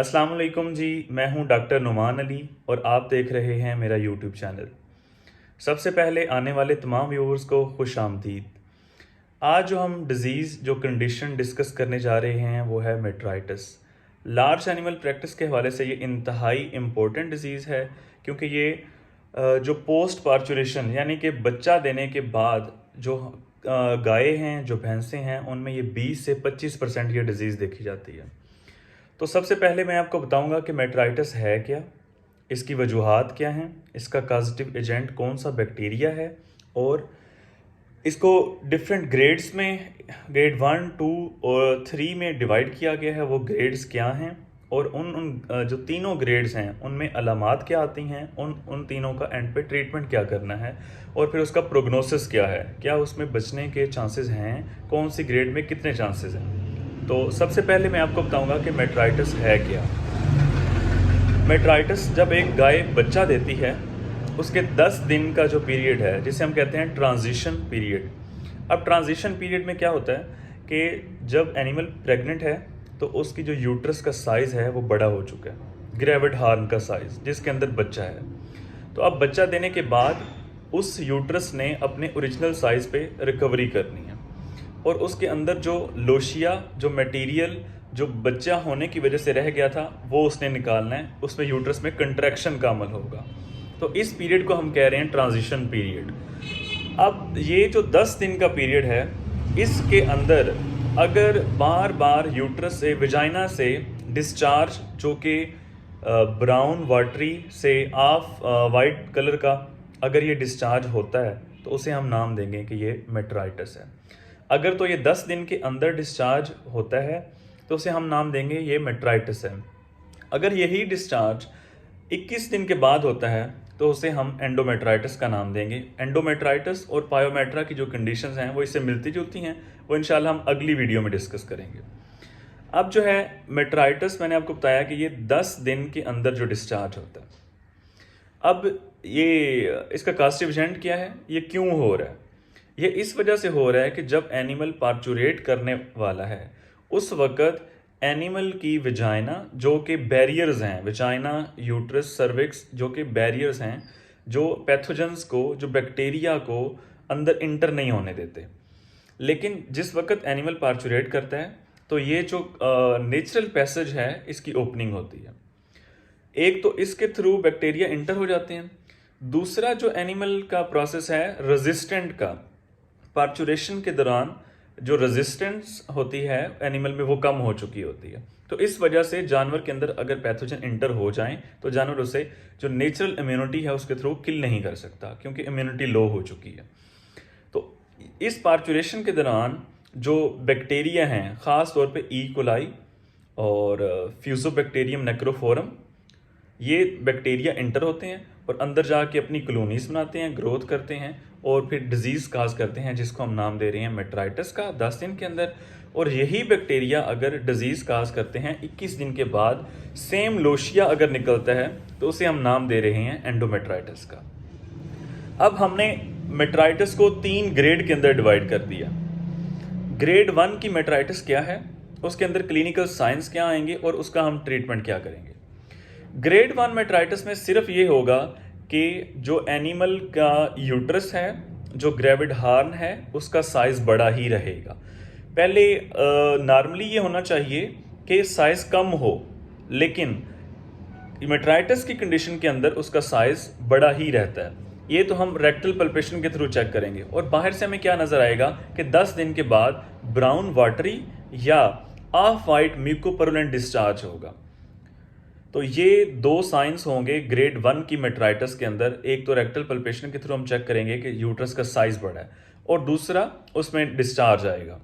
अस्सलाम वालेकुम जी। मैं हूं डॉक्टर नुमान अली और आप देख रहे हैं मेरा यूट्यूब चैनल। सबसे पहले आने वाले तमाम व्यूअर्स को खुश आमदीद। आज जो हम जो कंडीशन डिस्कस करने जा रहे हैं वो है मेट्राइटिस। लार्ज एनिमल प्रैक्टिस के हवाले से ये इंतहाई इम्पोर्टेंट डिजीज़ है, क्योंकि ये जो पोस्ट पार्चुरेशन यानी कि बच्चा देने के बाद जो गायें हैं, जो भैंसें हैं, उनमें ये 20 से 25% ये डिज़ीज़ देखी जाती है। तो सबसे पहले मैं आपको बताऊंगा कि मेट्राइटिस है क्या, इसकी वजूहात क्या हैं, इसका कॉजेटिव एजेंट कौन सा बैक्टीरिया है, और इसको डिफरेंट ग्रेड्स में, ग्रेड 1, 2 और 3 में डिवाइड किया गया है। वो ग्रेड्स क्या हैं और उन जो तीनों ग्रेड्स हैं उनमें अलामात क्या आती हैं, उन तीनों का एंड पे ट्रीटमेंट क्या करना है, और फिर उसका प्रोग्नोसिस क्या है, क्या उसमें बचने के चांसेस हैं, कौन सी ग्रेड में कितने चांसेस हैं। तो सबसे पहले मैं आपको बताऊंगा कि मेट्राइटिस है क्या। मेट्राइटिस जब एक गाय बच्चा देती है उसके 10 दिन का जो पीरियड है, जिसे हम कहते हैं ट्रांजिशन पीरियड। अब ट्रांजिशन पीरियड में क्या होता है कि जब एनिमल प्रेग्नेंट है तो उसकी जो यूट्रस का साइज़ है वो बड़ा हो चुका है, ग्रेविड हार्न का साइज़ जिसके अंदर बच्चा है। तो अब बच्चा देने के बाद उस यूट्रस ने अपने ओरिजिनल साइज़ पे रिकवरी करनी है, और उसके अंदर जो लोशिया, जो मटेरियल जो बच्चा होने की वजह से रह गया था, वो उसने निकालना है। उसमें यूट्रस में कंट्रैक्शन का अमल होगा। तो इस पीरियड को हम कह रहे हैं ट्रांजिशन पीरियड। अब ये जो 10 दिन का पीरियड है, इसके अंदर अगर बार बार यूट्रस से, विजाइना से डिस्चार्ज जो कि ब्राउन वाटरी से ऑफ वाइट कलर का अगर ये डिस्चार्ज होता है तो उसे हम नाम देंगे कि ये मेट्राइटिस है। अगर तो ये 10 दिन के अंदर डिस्चार्ज होता है तो उसे हम नाम देंगे ये मेट्राइटिस है। अगर यही डिस्चार्ज 21 दिन के बाद होता है तो उसे हम एंडोमेट्राइटिस का नाम देंगे। एंडोमेट्राइटिस और पायोमेट्रा की जो कंडीशंस हैं वो इससे मिलती जुलती हैं, वो इंशाल्लाह हम अगली वीडियो में डिस्कस करेंगे। अब जो है मेट्राइटिस, मैंने आपको बताया कि ये 10 दिन के अंदर जो डिस्चार्ज होता है। अब ये इसका कॉजेटिव एजेंट क्या है, ये क्यों हो रहा है? ये इस वजह से हो रहा है कि जब एनिमल पार्चुरेट करने वाला है उस वक़्त एनिमल की विजाइना, जो कि बैरियर्स हैं, विजाइना, यूट्रस, सर्विक्स, जो कि बैरियर्स हैं, जो पैथोजेंस को, जो बैक्टीरिया को अंदर इंटर नहीं होने देते। लेकिन जिस वक्त एनिमल पार्चुरेट करता है तो ये जो नेचुरल पैसेज है इसकी ओपनिंग होती है। एक तो इसके थ्रू बैक्टीरिया इंटर हो जाते हैं, दूसरा जो एनिमल का प्रोसेस है रेजिस्टेंट का, पार्चुरेशन के दौरान जो रेजिस्टेंस होती है एनिमल में वो कम हो चुकी होती है। तो इस वजह से जानवर के अंदर अगर पैथोजन इंटर हो जाएं तो जानवर उसे जो नेचुरल इम्यूनिटी है उसके थ्रू किल नहीं कर सकता, क्योंकि इम्यूनिटी लो हो चुकी है। तो इस पार्चुरेशन के दौरान जो बैक्टीरिया हैं, ख़ास तौर पे ई कोलाई और फ्यूजोबैक्टीरियम नेक्रोफोरम, ये बैक्टीरिया इंटर होते हैं और अंदर जाके अपनी कॉलोनीज बनाते हैं, ग्रोथ करते हैं और फिर डिजीज़ काज करते हैं, जिसको हम नाम दे रहे हैं मेट्राइटिस का 10 दिन के अंदर। और यही बैक्टीरिया अगर डिजीज़ काज करते हैं 21 दिन के बाद, सेम लोशिया अगर निकलता है तो उसे हम नाम दे रहे हैं एंडोमेट्राइटिस का। अब हमने मेट्राइटिस को 3 ग्रेड के अंदर डिवाइड कर दिया। ग्रेड 1 की मेट्राइटिस क्या है, उसके अंदर क्लिनिकल साइंस क्या आएंगे और उसका हम ट्रीटमेंट क्या करेंगे। ग्रेड 1 मेट्राइटिस में सिर्फ ये होगा कि जो एनिमल का यूट्रस है, जो ग्रेविड हार्न है, उसका साइज़ बड़ा ही रहेगा। पहले नॉर्मली ये होना चाहिए कि साइज़ कम हो, लेकिन मेट्राइटिस की कंडीशन के अंदर उसका साइज़ बड़ा ही रहता है। ये तो हम रेक्टल पल्पेशन के थ्रू चेक करेंगे और बाहर से हमें क्या नज़र आएगा कि 10 दिन के बाद ब्राउन वाटरी या ऑफ वाइट म्यूकोपरुलेंट डिस्चार्ज होगा। तो ये 2 साइंस होंगे ग्रेड 1 की मेट्राइटिस के अंदर। एक तो रेक्टल पल्पेशन के थ्रू हम चेक करेंगे कि यूट्रस का साइज बड़ा है, और दूसरा उसमें डिस्चार्ज आएगा।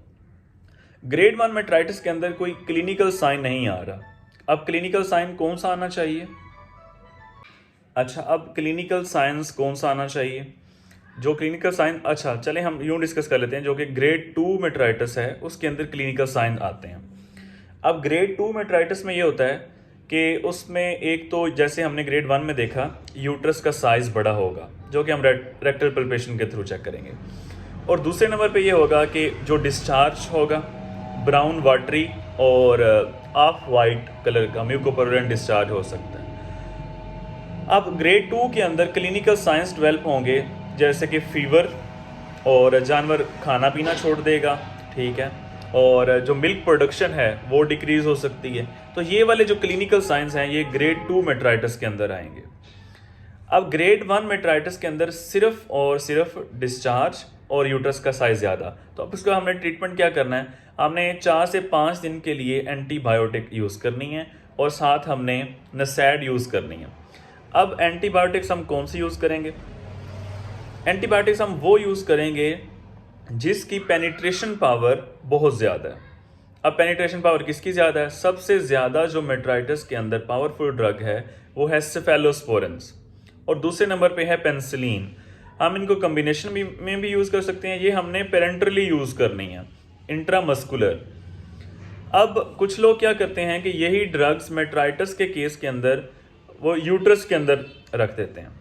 ग्रेड 1 मेट्राइटिस के अंदर कोई क्लिनिकल साइन नहीं आ रहा। अब क्लिनिकल साइन कौन सा आना चाहिए? अच्छा, अब क्लिनिकल साइंस कौन सा आना चाहिए? जो क्लिनिकल साइन, अच्छा चलें हम यूँ डिस्कस कर लेते हैं। जो कि ग्रेड 2 मेट्राइटिस है उसके अंदर क्लिनिकल साइन आते हैं। अब ग्रेड 2 मेट्राइटिस में ये होता है कि उसमें एक तो जैसे हमने ग्रेड 1 में देखा, यूट्रस का साइज़ बड़ा होगा, जो कि हम रेक्टल पल्पेशन के थ्रू चेक करेंगे। और दूसरे नंबर पे ये होगा कि जो डिस्चार्ज होगा ब्राउन वाटरी और ऑफ वाइट कलर का म्यूकोपोरुलेंट डिस्चार्ज हो सकता है। अब ग्रेड 2 के अंदर क्लिनिकल साइंस डेवलप होंगे, जैसे कि फीवर और जानवर खाना पीना छोड़ देगा, ठीक है, और जो मिल्क प्रोडक्शन है वो डिक्रीज हो सकती है। तो ये वाले जो क्लिनिकल साइंस हैं ये ग्रेड 2 मेट्राइटिस के अंदर आएंगे। अब ग्रेड 1 मेट्राइटिस के अंदर सिर्फ और सिर्फ डिस्चार्ज और यूट्रस का साइज ज़्यादा। तो अब इसका हमने ट्रीटमेंट क्या करना है, हमने 4 से 5 दिन के लिए एंटीबायोटिक यूज़ करनी है और साथ हमने नसैड यूज़ करनी है। अब एंटीबायोटिक्स हम कौन सी यूज़ करेंगे, एंटीबायोटिक्स हम वो यूज़ करेंगे जिसकी पेनिट्रेशन पावर बहुत ज़्यादा है। अब पेनिट्रेशन पावर किसकी ज़्यादा है, सबसे ज़्यादा जो मेट्राइटिस के अंदर पावरफुल ड्रग है वो है सेफेलोस्पोरिन्स और दूसरे नंबर पे है पेनिसिलिन। हम इनको कॉम्बिनेशन में भी यूज़ कर सकते हैं। ये हमने पेरेंटरली यूज़ करनी है, इंट्रामस्कुलर। अब कुछ लोग क्या करते हैं कि यही ड्रग्स मेट्राइटिस के केस के अंदर वो यूट्रस के अंदर रख देते हैं।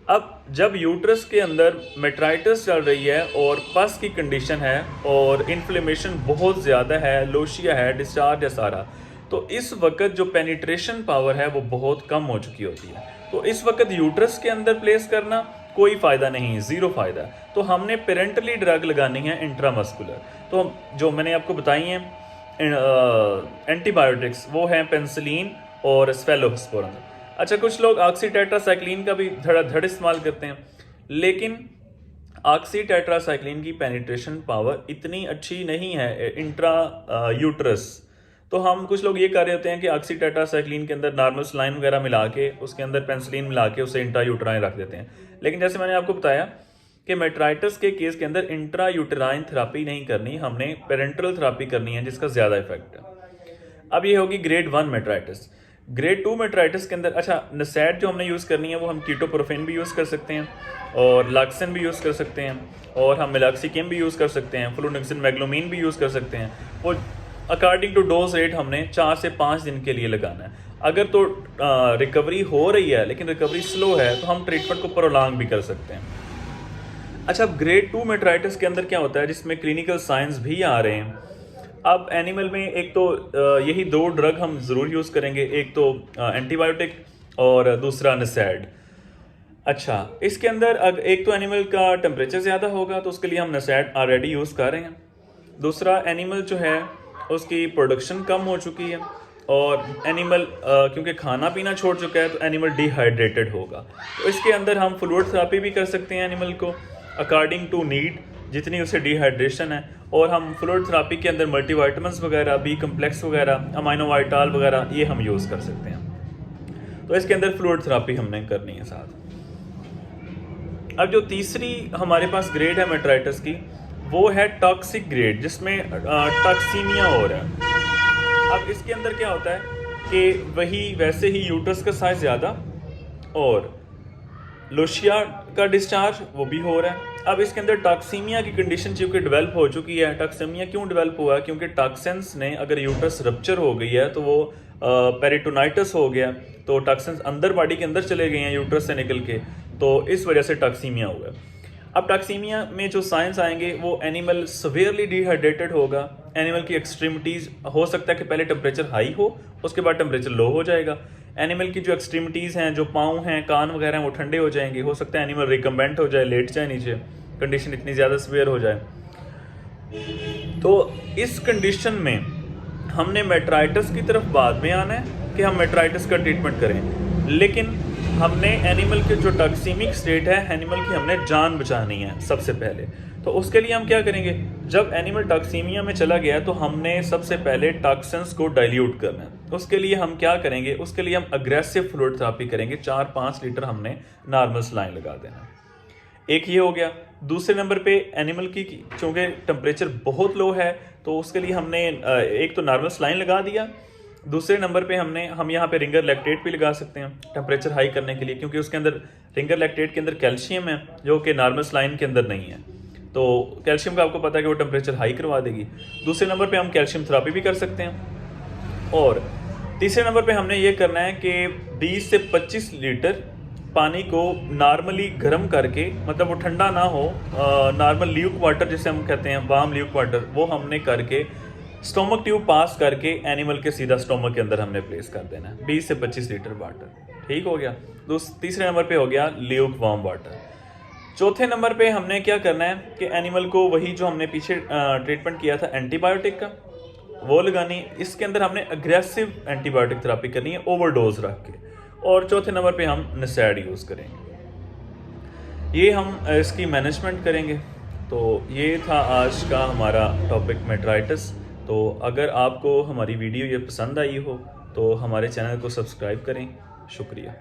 अब जब यूट्रस के अंदर मेट्राइटिस चल रही है और पस की कंडीशन है और इन्फ्लेमेशन बहुत ज़्यादा है, लोशिया है, डिस्चार्ज है सारा, तो इस वक्त जो पेनिट्रेशन पावर है वो बहुत कम हो चुकी होती है। तो इस वक्त यूट्रस के अंदर प्लेस करना कोई फ़ायदा नहीं है, ज़ीरो फ़ायदा। तो हमने पेरेंटली ड्रग लगानी है इंट्रामस्कुलर। तो जो मैंने आपको बताई हैं एंटीबायोटिक्स वो हैं पेनिसिलिन और सेफेलोस्पोरिन। अच्छा, कुछ लोग ऑक्सीटेट्रासाइक्लिन का भी धड़ाधड़ इस्तेमाल करते हैं, लेकिन ऑक्सीटेट्रासाइक्लिन की पेनिट्रेशन पावर इतनी अच्छी नहीं है इंट्रा यूट्रस। तो हम कुछ लोग ये कर रहे होते हैं कि ऑक्सीटेट्रासाइक्लिन के अंदर नॉर्मल सलाइन वगैरह मिला के उसके अंदर पेनिसिलिन मिला के उसे इंट्रा यूट्राइन रख देते हैं। लेकिन जैसे मैंने आपको बताया कि मेट्राइटिस के केस के अंदर इंट्रा यूट्राइन थेरापी नहीं करनी, हमने पेरेंटल थेरापी करनी है जिसका ज़्यादा इफेक्ट है। अब ये होगी ग्रेड 1 मेट्राइटिस। ग्रेड 2 मेट्राइटिस के अंदर अच्छा नसैड जो हमने यूज़ करनी है वो हम कीटोप्रोफेन भी यूज़ कर सकते हैं और लाक्सिन भी यूज़ कर सकते हैं और हम मिलाक्सिकिम भी यूज़ कर सकते हैं, फ्लूनेक्सिन मैग्लोमीन भी यूज़ कर सकते हैं। वो अकॉर्डिंग टू डोज रेट हमने 4 से 5 दिन के लिए लगाना है। अगर तो रिकवरी हो रही है लेकिन रिकवरी स्लो है तो हम ट्रीटमेंट को प्रोलॉन्ग भी कर सकते हैं। अच्छा, अब ग्रेड 2 मेट्राइटिस के अंदर क्या होता है जिसमें क्लिनिकल साइंस भी आ रहे हैं। अब एनिमल में एक तो यही 2 ड्रग हम ज़रूर यूज़ करेंगे, एक तो एंटीबायोटिक और दूसरा नसैड। अच्छा, इसके अंदर एक तो एनिमल का टेम्परेचर ज़्यादा होगा तो उसके लिए हम नसैड ऑलरेडी यूज़ कर रहे हैं। दूसरा, एनिमल जो है उसकी प्रोडक्शन कम हो चुकी है और एनिमल क्योंकि खाना पीना छोड़ चुका है तो एनिमल डिहाइड्रेटेड होगा। तो इसके अंदर हम फ्लूइड थेरापी भी कर सकते हैं एनिमल को अकॉर्डिंग टू नीड, जितनी उसे डिहाइड्रेशन है। और हम फ्लूइड थेरापी के अंदर मल्टीवाइटामिन्स वगैरह, बी कम्प्लेक्स वगैरह, अमाइनोवाइटाल वगैरह ये हम यूज़ कर सकते हैं। तो इसके अंदर फ्लूइड थेरापी हमने करनी है साथ। अब जो तीसरी हमारे पास ग्रेड है मेट्राइटिस की वो है टॉक्सिक ग्रेड, जिसमें टॉक्सीमिया हो रहा है। अब इसके अंदर क्या होता है कि वैसे ही यूट्रस का साइज ज़्यादा और लोशिया का डिस्चार्ज वो भी हो रहा है। अब इसके अंदर टॉक्सीमिया की कंडीशन चूँकि डेवलप हो चुकी है। टॉक्सीमिया क्यों डेवलप हुआ है, क्योंकि टॉक्सिन्स ने अगर यूट्रस रप्चर हो गई है तो वो पेरिटोनाइटिस हो गया, तो टॉक्सिन्स अंदर बॉडी के अंदर चले गए हैं यूट्रस से निकल के, तो इस वजह से टॉक्सीमिया हुआ है। अब टॉक्सीमिया में जो साइंस आएंगे वो एनिमल सवेयरली डिहाइड्रेटेड होगा। एनिमल की एक्सट्रीमिटीज़ हो सकता है कि पहले टेम्परेचर हाई हो उसके बाद टेम्परेचर लो हो जाएगा। एनिमल की जो एक्सट्रीमिटीज़ हैं, जो पाँव हैं, कान वगैरह हैं, वो ठंडे हो जाएंगे। हो सकता है एनिमल रिकम्बेंट हो जाए, लेट जाए नीचे, कंडीशन इतनी ज़्यादा सवेयर हो जाए। तो इस कंडीशन में हमने मेट्राइटिस की तरफ बाद में आना है कि हम मेट्राइटिस का ट्रीटमेंट करें, लेकिन हमने एनिमल के जो टॉक्सीमिक स्टेट है एनिमल की हमने जान बचानी है सबसे पहले। तो उसके लिए हम क्या करेंगे, जब एनिमल टॉक्सीमिया में चला गया तो हमने सबसे पहले टॉक्सिन्स को डाइल्यूट करना है। उसके लिए हम क्या करेंगे, उसके लिए हम अग्रेसिव फ्लूइड थेरापी करेंगे। 4-5 लीटर हमने नॉर्मल सलाइन लगा देना। एक ये हो गया। दूसरे नंबर पे एनिमल की चूँकि टेम्परेचर बहुत लो है तो उसके लिए हमने एक तो नॉर्मल सलाइन लगा दिया। दूसरे नंबर पे हम यहाँ पे रिंगर लैक्टेट भी लगा सकते हैं टेम्परेचर हाई करने के लिए, क्योंकि उसके अंदर रिंगर लैक्टेट के अंदर कैल्शियम है जो कि नॉर्मल सलाइन के अंदर नहीं है। तो कैल्शियम का आपको पता है कि वो टेम्परेचर हाई करवा देगी। दूसरे नंबर पे हम कैल्शियम थेरापी भी कर सकते हैं। और तीसरे नंबर पे हमने ये करना है कि 20 से 25 लीटर पानी को नॉर्मली गर्म करके, मतलब वो ठंडा ना हो, नॉर्मल ल्यूक वाटर जिसे हम कहते हैं, वार्म ल्यूक वाटर, वो हमने करके स्टोमक ट्यूब पास करके एनिमल के सीधा स्टोमक के अंदर हमने प्लेस कर देना है। 20 से 25 लीटर वाटर, ठीक हो गया। तीसरे नंबर पे हो गया ल्यूक वार्म वाटर। चौथे नंबर पे हमने क्या करना है कि एनिमल को वही जो हमने पीछे ट्रीटमेंट किया था एंटीबायोटिक का, वो लगानी है। इसके अंदर हमने अग्रेसिव एंटीबायोटिक थेरेपी करनी है ओवरडोज रख के। और चौथे नंबर पे हम NSAID यूज़ करेंगे। ये हम इसकी मैनेजमेंट करेंगे। तो ये था आज का हमारा टॉपिक मेट्राइटिस। तो अगर आपको हमारी वीडियो ये पसंद आई हो तो हमारे चैनल को सब्सक्राइब करें। शुक्रिया।